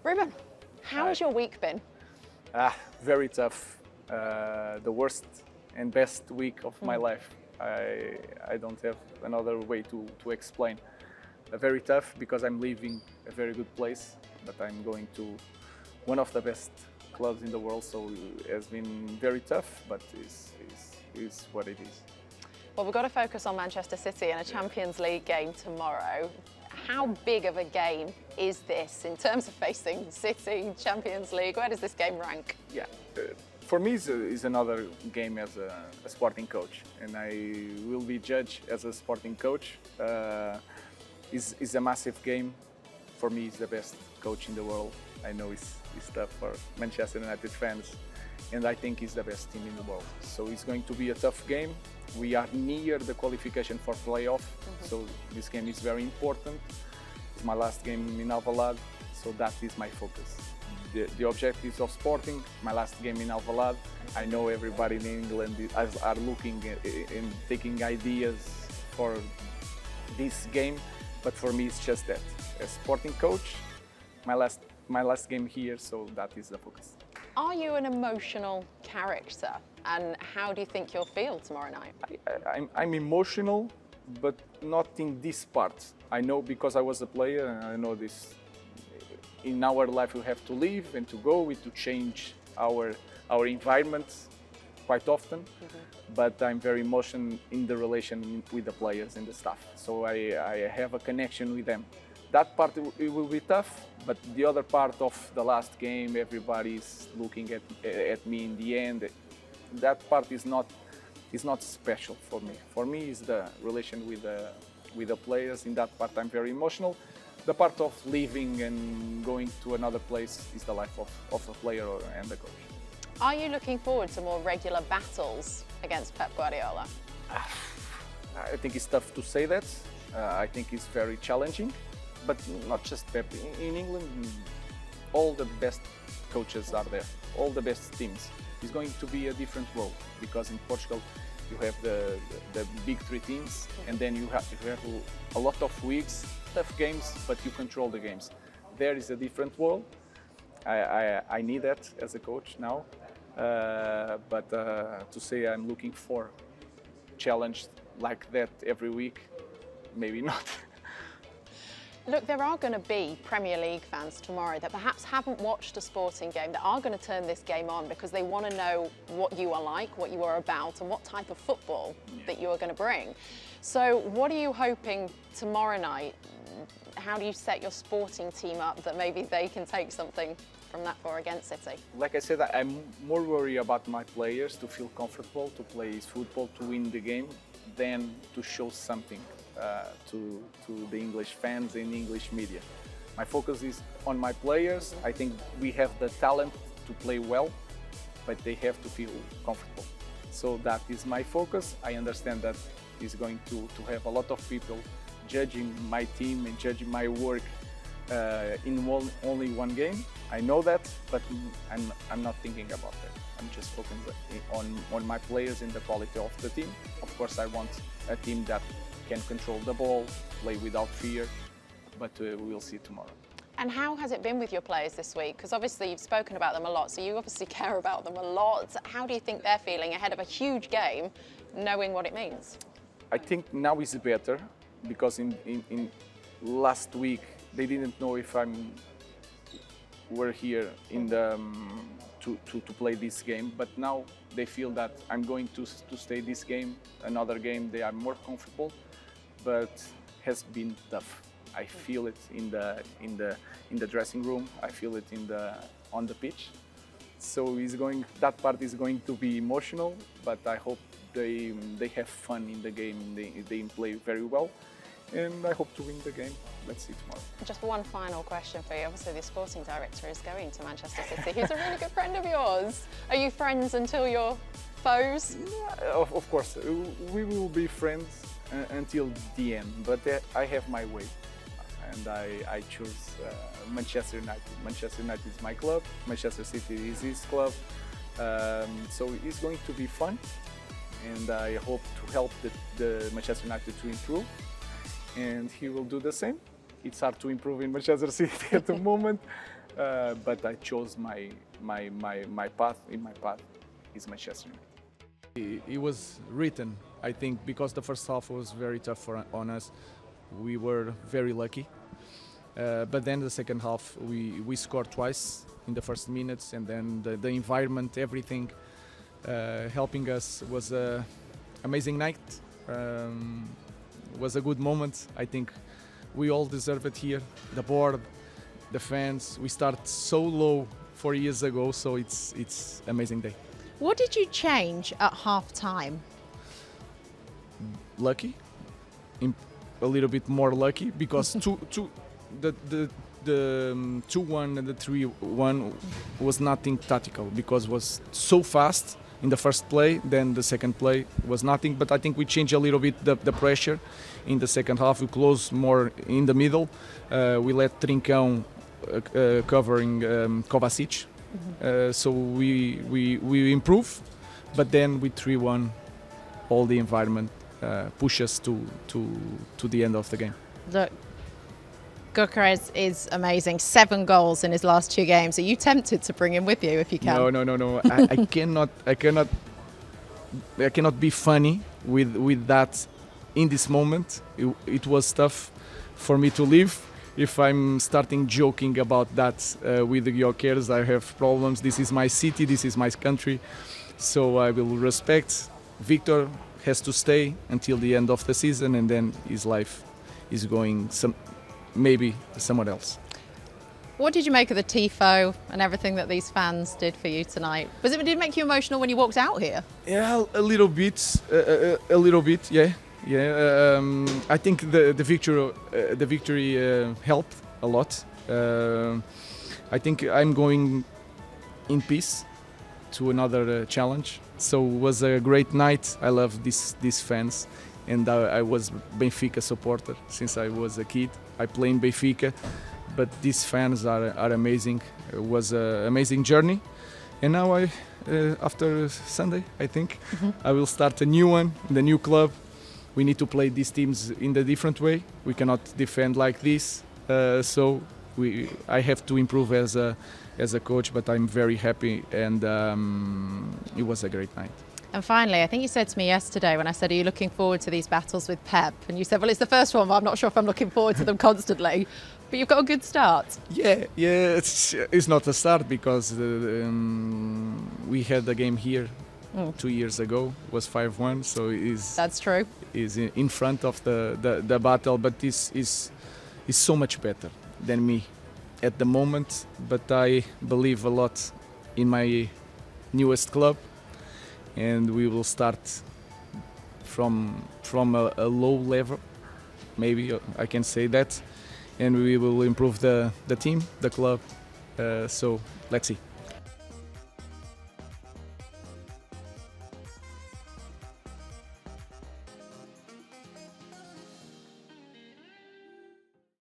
Ruben, how's your week been? Very tough. The worst and best week of my life. I don't have another way to explain. Very tough because I'm leaving a very good place, but I'm going to one of the best clubs in the world. So it has been very tough, but is what it is. Well, we've got to focus on Manchester City and a Champions League game tomorrow. How big of a game is this in terms of facing City, Champions League? Where does this game rank? Yeah, for me it's another game as a sporting coach, and I will be judged as a sporting coach. It's a massive game. For me, it's the best coach in the world. I know it's tough for Manchester United fans, and I think he's the best team in the world. So it's going to be a tough game. We are near the qualification for playoff, so this game is very important. It's my last game in Alvalade, so that is my focus. The objectives of Sporting, my last game in Alvalade. I know everybody in England are looking and taking ideas for this game, but for me it's just that. As Sporting coach, my last game here, so that is the focus. Are you an emotional character, and how do you think you'll feel tomorrow night? I'm emotional, but not in this part. I know because I was a player, and I know this. In our life, we have to live and to go, to change our environment quite often. But I'm very emotional in the relation with the players and the staff. So I have a connection with them. That part it will be tough, but the other part of the last game, everybody's looking at me in the end. That part is not special for me. For me, it's the relation with the players. In that part, I'm very emotional. The part of leaving and going to another place is the life of a player and the coach. Are you looking forward to more regular battles against Pep Guardiola? I think it's tough to say that. I think it's very challenging. But not just Pep. In England, all the best coaches are there, all the best teams. It's going to be a different world because in Portugal you have the big three teams, and then you have a lot of weeks, tough games, but you control the games. There is a different world. I need that as a coach now, but to say I'm looking for challenge like that every week, maybe not. Look, there are going to be Premier League fans tomorrow that perhaps haven't watched a sporting game, that are going to turn this game on because they want to know what you are like, what you are about, and what type of football that you are going to bring. So what are you hoping tomorrow night? How do you set your sporting team up that maybe they can take something from that for against City? Like I said, I'm more worried about my players to feel comfortable, to play football, to win the game, than to show something to the English fans and English media. My focus is on my players. I think we have the talent to play well, but they have to feel comfortable. So that is my focus. I understand that is going to have a lot of people judging my team and judging my work in only one game. I know that, but I'm not thinking about that. I'm just focusing on my players and the quality of the team. Of course, I want a team that can control the ball, play without fear, but we'll see tomorrow. And how has it been with your players this week? Because obviously you've spoken about them a lot, so you obviously care about them a lot. How do you think they're feeling ahead of a huge game, knowing what it means? I think now is better, because in last week they didn't know if we're here in the to play this game, but now they feel that I'm going to stay this game, another game. They are more comfortable, but has been tough. I feel it in the dressing room. I feel it on the pitch. So that part is going to be emotional, but I hope they have fun in the game. They play very well, and I hope to win the game. Let's see tomorrow. Just one final question for you. Obviously, the sporting director is going to Manchester City. He's a really good friend of yours. Are you friends until you're foes? Yeah, of course, we will be friends until the end. But I have my way, and I choose Manchester United. Manchester United is my club. Manchester City is his club. So it's going to be fun, and I hope to help the Manchester United to improve. And he will do the same. It's hard to improve in Manchester City at the moment, but I chose my path. In my path is Manchester United. It was written, I think, because the first half was very tough on us. We were very lucky. But then the second half, we scored twice in the first minutes, and then the environment, everything helping us was an amazing night. Was a good moment. I think we all deserve it here. The board, the fans. We started so low 4 years ago, so it's amazing day. What did you change at half time? Lucky, a little bit more lucky, because the 2-1 and the 3-1 was nothing tactical, because it was so fast in the first play. Then the second play was nothing, but I think we changed a little bit the pressure in the second half. We closed more in the middle. We let Trincão covering Kovacic. So we improve, but then with 3-1, all the environment push us to the end of the game. Look, Gyökeres is amazing. 7 goals in his last 2 games. Are you tempted to bring him with you if you can? No. I cannot be funny with that in this moment. It was tough for me to leave. If I'm starting joking about that with the Gyökeres, I have problems. This is my city, this is my country, so I will respect. Victor has to stay until the end of the season, and then his life is going maybe somewhere else. What did you make of the tifo and everything that these fans did for you tonight? Did it make you emotional when you walked out here? Yeah, a little bit, yeah. I think the victory helped a lot. I think I'm going in peace to another challenge. So it was a great night. I love these fans, and I was Benfica supporter since I was a kid. I play in Benfica, but these fans are amazing. It was an amazing journey, and now after Sunday, I think I will start a new one in the new club. We need to play these teams in a different way. We cannot defend like this, so I have to improve as a coach. But I'm very happy, and it was a great night. And finally, I think you said to me yesterday when I said, are you looking forward to these battles with Pep? And you said, well, it's the first one, but I'm not sure if I'm looking forward to them constantly. But you've got a good start. Yeah, it's not a start, because we had a game here 2 years ago. It was 5-1, so that's true. Is in front of the battle, but this is so much better than me at the moment. But I believe a lot in my newest club, and we will start from a low level, maybe I can say that, and we will improve the team, the club. So let's see.